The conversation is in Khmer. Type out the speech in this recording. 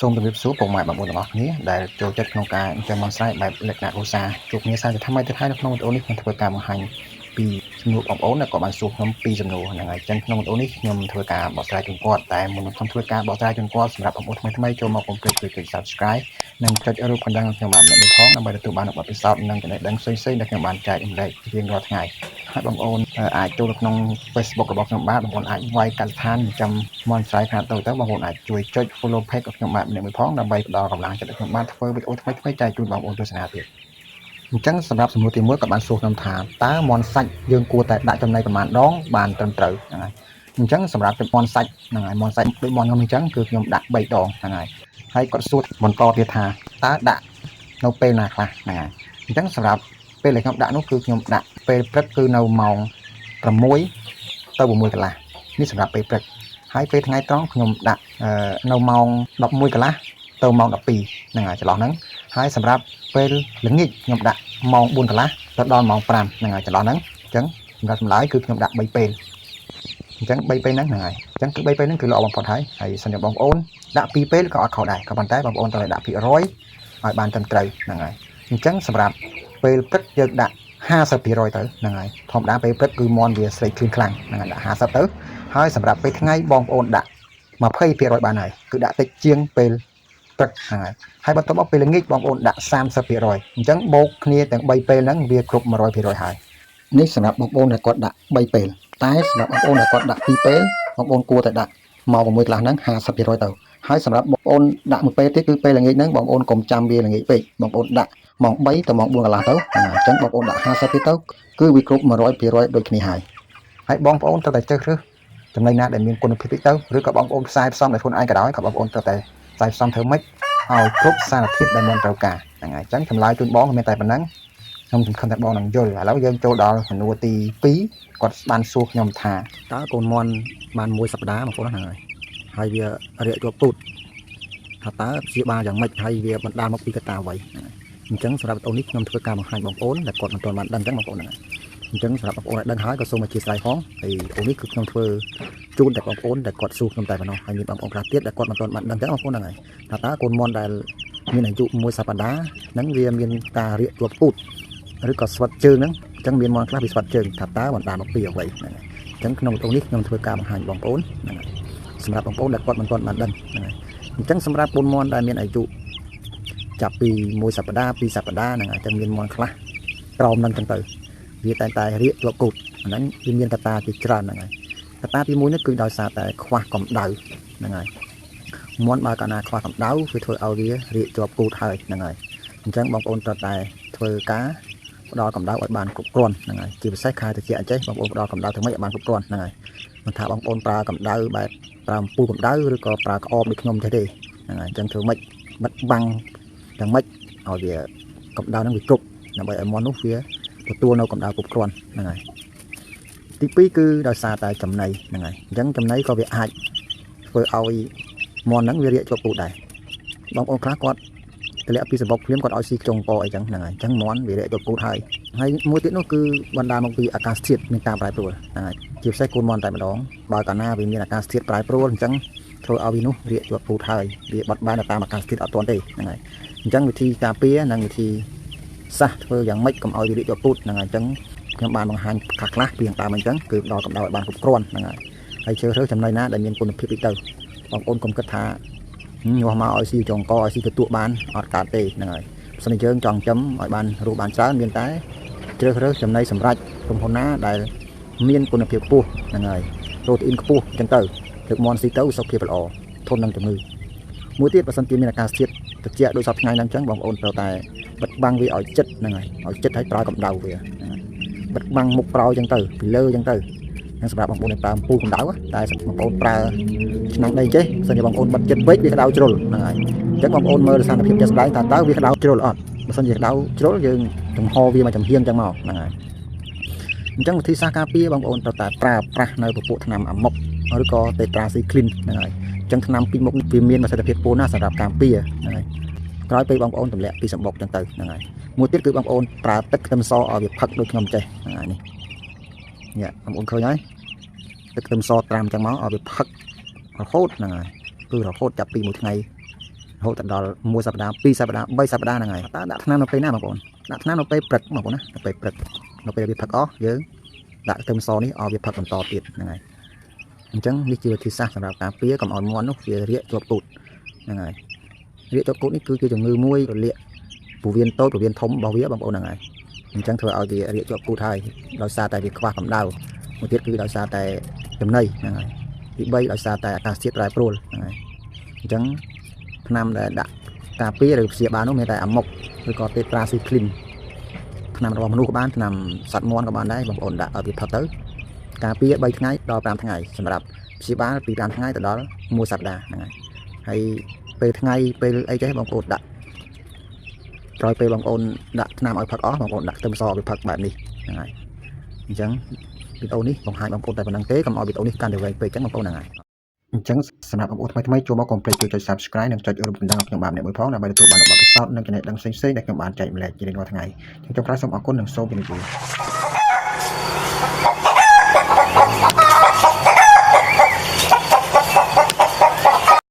សូមជម្រាបសួរពុកម៉ែបងប្អូនទាំងអស់គ្នាដែលចូលចិត្តក្នុងការចាំមកស្រ័យបែបលក្ខណៈឧស្សាហ៍ជួបគ្នាសារជាថ្មីទៅហើយនៅក្នុងវីដេអូនេះខ្ញុំធ្វើការបង្ហាញពីសំណួរបងប្អូនដែលក៏បានសួរខ្ញុំពីសំណួរហ្នឹងហើយចឹងក្នុងវីដេអូនេះខ្ញុំធ្វើការបកស្រាយជូនគាត់តែមុនខ្ញុំធ្វើការបកស្រាយជូនគាត់សម្រាប់បងប្អូនថ្មីៗចូលមកកុំភ្លេចចុច Subscribe និងចុចរូបកណ្ដឹងខ្ញុំបានម្នាក់មួយផងដើម្បីទទួលបានបទពិសោធន៍និងចំណេះដឹងផ្សេងៗដែលខ្ញុំបានចែករំលែករៀងរាល់ថ្ងៃហើយបងប្អូនអាចចូលទៅក្នុង Facebook របស់ខ្ញុំបានបងប្អូនអាចវាយកសិដ្ឋានចាំមន់ស្រ័យខាងទៅបងប្អូនអាចជួយចុច Follow Page របស់ខ្ញុំបានម្នាក់មួយផងដើម្បីផ្ដល់កម្លាំងចិត្តឲ្យខ្ញុំបានធ្វើវីដេអូថ្មីៗចែកជូនបងប្អូនទស្សនាទៀតអញ្ចឹងសម្រាប់សំណួរទី1ក៏បានសួរខ្ញុំថាតើមន់សាច់យើងគួរតែដាក់ចំណីប្រមាណដងបានត្រឹមត្រូវហ្នឹងហើយអញ្ចឹងសម្រាប់មន់សាច់ហ្នឹងហើយមន់សាច់ដូចមន់ខ្ញុំអញ្ចឹងគឺខ្ញុំដាក់3ដងហ្នឹងហើយគាត់សួរបន្តទៀតថាតើដាក់នៅពេលណាខ្លះហ្នឹងហើយអញ្ចឹងសម្រាប់ពេលដែលខ្ញុំដាក់នោះគឺខ្ញុំដាក់ពេលព្រឹកគឺនៅម៉ោង6ទៅ6កន្លះនេះសម្រាប់ពេលព្រឹកហើយពេលថ្ងៃត្រង់ខ្ញុំដាក់នៅម៉ោង11កន្លះទៅម៉ោង12ហ្នឹងហើយចន្លោះហ្នឹងហើយសម្រាប់ពេលល្ងាចខ្ញុំដាក់ម៉ោង4កន្លះទៅដល់ម៉ោង5ហ្នឹងហើយចន្លោះហ្នឹងអញ្ចឹងសម្រាប់ចម្លើយគឺខ្ញុំដាក់3ពេលអញ្ចឹង3ពេលហ្នឹងហើយអញ្ចឹងគឺ3ពេលហ្នឹងគឺល្អបំផុតហើយសម្រាប់បងប្អូនដាក់2ពេលក៏អត់ខុសដែរក៏ប៉ុន្តែបងប្អូនត្រូវដាក់ភាគរយឲ្យបានត្រឹមត្រូវហ្នឹងហើយអញ្ចឹងសម្រាប់ពេលព្រឹកយើងដាក់50%ទៅហ្នឹងហើយធម្មតាពេលព្រឹកគឺមន់វាស្រេកឃ្លៀងខ្លាំងហ្នឹងហើយដាក់50ទៅហើយសម្រាប់ពេលថ្ងៃបងប្អូនដាក់20%បានហើយគឺដាក់តិចជាងពេលព្រឹកហ្នឹងហើយបន្ទាប់មកពេលល្ងាចបងប្អូនដាក់30%អញ្ចឹងបូកគ្នាទាំង3ពេលហ្នឹងវាគ្រប់100%ហើយនេះសម្រាប់បងប្អូនដែលគាត់ដាក់3ពេលតែសម្រាប់បងប្អូនដែលគាត់ដាក់2ពេលបងប្អូនគួរតែដាក់ម៉ោង6កន្លះហ្នឹង50%ទៅហើយសម្រាប់បងប្អូនដាក់មួយពេលទៀតគឺពេលល្ងាចហ្នឹងបងប្អូនកុំចាំវាល្ងាចពេកបងប្អូនដាក់ម៉ោង3ទៅម៉ោង4កន្លះទៅអញ្ចឹងបងប្អូនដាក់50ទៅគឺវាគ្រប់100%ដូចគ្នាហើយបងប្អូនត្រូវតែជ្រើសរើសចំណីណាដែលមានគុណភាពតិចទៅឬក៏បងប្អូនផ្សាយផ្សំដោយខ្លួនឯងក៏ដោយក៏បងប្អូនត្រូវតែផ្សាយផ្សំធ្វើម៉េចឲ្យគ្រប់សារធាតុដែលមានត្រូវការហ្នឹងហើយអញ្ចឹងចម្លើយជូនបងមានតែប៉ុណ្ណឹងខ្ញុំសង្ឃឹមថាបងនឹងយល់ឥឡូវយើងចូលដល់សំណួរទី2គាត់បានសួរខ្ញុំថាតើកូនមន់បាន1សប្តាហ៍បងប្អូនហ្នឹងហើយវារាកជាប់ពូតថាតើព្យាបាលយ៉ាងម៉េចហើយវាបណ្ដាលមកពីកត្តាអ្វីអញ្ចឹងសម្រាប់វីដេអូនេះខ្ញុំធ្វើការបង្ហាញបងប្អូនដែលគាត់មិនទាន់បានដឹងអញ្ចឹងបងប្អូនហ្នឹងអញ្ចឹងសម្រាប់បងប្អូនដែលដឹងហើយក៏សូមអធិស្ឋានផងហើយវីដេអូនេះគឺខ្ញុំធ្វើជូនតែបងប្អូនដែលគាត់សួរខ្ញុំតែប៉ុណ្ណោះហើយមានបងប្អូនខ្លះទៀតដែលគាត់មិនទាន់បានដឹងអញ្ចឹងបងប្អូនហ្នឹងហើយថាតើកូនមន់ដែលមានអាយុ1សប្តាហ៍ហ្នឹងវាមានការរាកជាប់ពូតឬក៏ស្វិតជើងហ្នឹងអញ្ចឹងមានមន់ខ្លះវាស្វិតជើងថាតើបណ្ដាលមកពីអ្វីហ្នឹងហើយអញ្ចឹងក្នុងវីដេអូនេះខ្ញុំធ្វើការបង្ហាញបងប្អូនហ្នឹងហើយសម្រាប់បងប្អូនដែលគាត់មិនទាន់បានដឹងហ្នឹងហើយអញ្ចឹងសម្រាប់កូនមន់ដែលមានអាយុចាប់ពី1សប្តាហ៍2សប្តាហ៍ហ្នឹងហើយតែមានមន់ខ្លះក្រោមហ្នឹងចឹងទៅវាតែរាកជាប់គូតហ្នឹងវាមានកត្តាជាច្រើនហ្នឹងហើយកត្តាទី1នេះគឺដោយសារតែខ្វះកម្ដៅហ្នឹងហើយមន់បើកាលណាខ្វះកម្ដៅវាធ្វើឲ្យវារាកជាប់គូតហើយហ្នឹងហើយអញ្ចឹងបងប្អូនត្រូវតែធ្វើការផ្ដល់កម្ដៅឲ្យបានគ្រប់គ្រាន់ហ្នឹងហើយជាពិសេសខែត្រជាក់អញ្ចេះបងប្អូនផ្ដល់កម្ដៅធ្វើម៉េចឲ្យបានគ្រប់គ្រាន់ហ្នឹងហើយមិនថាបងប្អូនប្រើកម្ដៅបែបប្រើអំពូលកម្ដៅឬក៏ប្រើក្អមដូចខ្ញុំទេហ្នឹងហើយអញ្ចឹងធ្វើម៉េចបិទបាំងយ៉ាងម៉េចឲ្យវាកម្ដៅហ្នឹងវាគ្រប់ដើម្បីឲ្យមន់នោះវាទទួលនៅកម្ដៅគ្រប់គ្រាន់ហ្នឹងហើយទី2គឺដោយសារតែចំណីហ្នឹងហើយអញ្ចឹងចំណីក៏វាអាចធ្វើឲ្យមន់ហ្នឹងវារាកជាប់ពូតដែរបងប្អូនខ្លះគាត់តម្លាក់ពីសម្បុកភ្លាមគាត់ឲ្យស៊ីខ្ចុងកអីចឹងហ្នឹងហើយអញ្ចឹងមន់វារាកជាប់ពូតហើយមួយទៀតនោះគឺបណ្ដាលមកពីអាកាសធាតុមានការប្រែប្រួលហ្នឹងហើយជាពិសេសកូនមន់តែម្ដងបើកាលណាវាមានអាកាសធាតុប្រែប្រួលអញ្ចឹងធ្វើឲ្យវានោះរាកជាប់ពូតហើយវាបាត់បែនតាមអាកាសធាតុអត់ទាន់ទេហ្នឹងហើយអញ្ចឹងវិធីការពារនិងវិធីសាសធ្វើយ៉ាងម៉េចកុំឲ្យវារាកជាប់ពូតហ្នឹងហើយអញ្ចឹងខ្ញុំបានបង្ហាញខ្លះពីតាមអញ្ចឹងគឺដល់កម្ដៅឲ្យបានគ្រប់គ្រាន់ហ្នឹងហើយជ្រើសរើសចំណីណាដែលមានគុណភាពតិចទៅបងប្អូនកុំគិតថាញាស់មកឲ្យស៊ីចុងកឲ្យស៊ីទទួលបានអត់កើតទេហ្នឹងហើយបើមិនយើងចង់ចំឲ្យបានរੂបានច្រើនមានតែជ្រើសរើសចំណីសម្រាប់ក្រុមហ៊ុនណាដែលមានគុណភាពខ្ពស់ហ្នឹងហើយប្រូតេអ៊ីនខ្ពស់អញ្ចឹងទៅទឹកមន់ស៊ីទៅសុខភាពល្អធន់នឹងជំងឺមួយទៀតបើសិនជាមានអាកាសធាតុត្រជាក់ដូចសពថ្ងៃហ្នឹងអញ្ចឹងបងប្អូនត្រូវតែបិទបាំងវាឲ្យចិត្តហ្នឹងហើយឲ្យចិត្តឲ្យប្រើកម្ដៅវាបិទបាំងមុខប្រោយអញ្ចឹងទៅពីលើអញ្ចឹងទៅហ្នឹងសម្រាប់បងប្អូនដែលប្រើអំពូលកម្ដៅតែបងប្អូនប្រើឆ្នាំងដីចេះបើសិនជាបងប្អូនបិទចិត្តពេកវាក្ដៅជ្រុលហ្នឹងហើយអញ្ចឹងបងប្អូនមើលសកម្មភាពជាក់ស្ដែងថាតើវាក្ដៅជ្រុលអត់បើសិនជាក្ដៅជ្រុលយើងចំហវាមកចំហៀងអញ្ចឹងមកហ្នឹងហើយអញ្ចឹងវិធីសាស្ត្រការពារបងប្អូនត្រូវតែប្រើប្រាស់នៅពពួកថ្នាំអាម៉ុកឬក៏តេត្រាស៊ីក្លីនហ្នឹងហើយអញ្ចឹងថ្នាំពីរមុខនេះវាមានប្រសិទ្ធភាពខ្ពស់ណាស់សម្រាប់ការពារហ្នឹងហើយក្រោយពេលបងប្អូនទម្លាក់ពីសម្បុកអញ្ចឹងទៅហ្នឹងហើយមួយទៀតគឺបងប្អូនប្រើទឹកខ្ទឹមសឲ្យវាផឹកដូចខ្ញុំចេះហ្នឹងហើយនេះបងប្អូនឃើញហើយទឹកខ្ទឹមសត្រាំអញ្ចឹងមកឲ្យវាផឹករហូតហ្នឹងហើយគឺរហូតចាប់ពីមួយថ្ងៃ ហូតដល់1សប្តាហ៍2សប្តាហ៍3សប្តាហ៍ហ្នឹងហើយតើដាក់ថ្នាំនៅពេលណាបងប្អូនដាក់ថ្នាំនៅពេលព្រឹកបងប្អូនណានៅពេលព្រឹកនៅពេលវាផឹកអស់យើងដាក់ខ្ទឹមសនេះឲ្យវាផឹកបន្តទៀតហ្នឹងហើយអញ្ចឹងនេះជាវិធីសាស្ត្រសម្រាប់ការពារកុំឲ្យមាន់នោះវារាកជាប់ពូតហ្នឹងហើយរាកជាប់ពូតនេះគឺជាជំងឺមួយរលាកពោះវៀនតូចពោះវៀនធំរបស់វាបងប្អូនហ្នឹងហើយអញ្ចឹងធ្វើឲ្យវារាកជាប់ពូតហើយដោយសារតែវាខ្វះកម្ដៅមួយទៀតគឺដោយសារតែចំណីហ្នឹងហើយទី3ដោយសារតែអាកាសធាតុប្រែប្រួលហ្នឹងហើយអញ្ចឹងថ្នាំដែលដាក់ការពារឬព្យាបាលនោះមានតែអាមុកឬក៏ទេត្រាស៊ីក្លីនថ្នាំរបស់មនុស្សក៏បានថ្នាំសត្វមាន់ក៏បានដែរបងប្អូនដាក់ឲ្យវាផឹកទៅការពារ3ថ្ងៃដល់5ថ្ងៃសម្រាប់ព្យាបាលពី5ថ្ងៃទៅដល់1សប្តាហ៍ហ្នឹងហើយពេលថ្ងៃពេលអីចេះបងប្អូនដាក់ក្រោយពេលបងប្អូនដាក់ថ្នាំឲ្យផឹកអស់បងប្អូនដាក់ខ្ទឹមសឲ្យវាផឹកបែបនេះហ្នឹងហើយអញ្ចឹងវីដេអូនេះបង្ហាញបងប្អូនតែប៉ុណ្្នឹងទេកុំឲ្យវីដេអូនេះកាន់តែវែងពេកអញ្ចឹងបងប្អូនហ្នឹងហើយអញ្ចឹងសម្រាប់បងប្អូនថ្មីចូលមកកុំភ្លេចជួយចុច Subscribe និងចុចរូបកណ្ដឹងឲ្យខ្ញុំបានម្នាក់មួយផងដើម្បីទទួលបានបទពិសោធន៍និងចំណេះដឹងផ្សេងៗដែលខ្ញុំបានចែកម្លែកជារៀងរាល់ថ្ងៃខ្ញុំចង់ក្រោយសូមអរគុណនិងសូមជម្រាបលា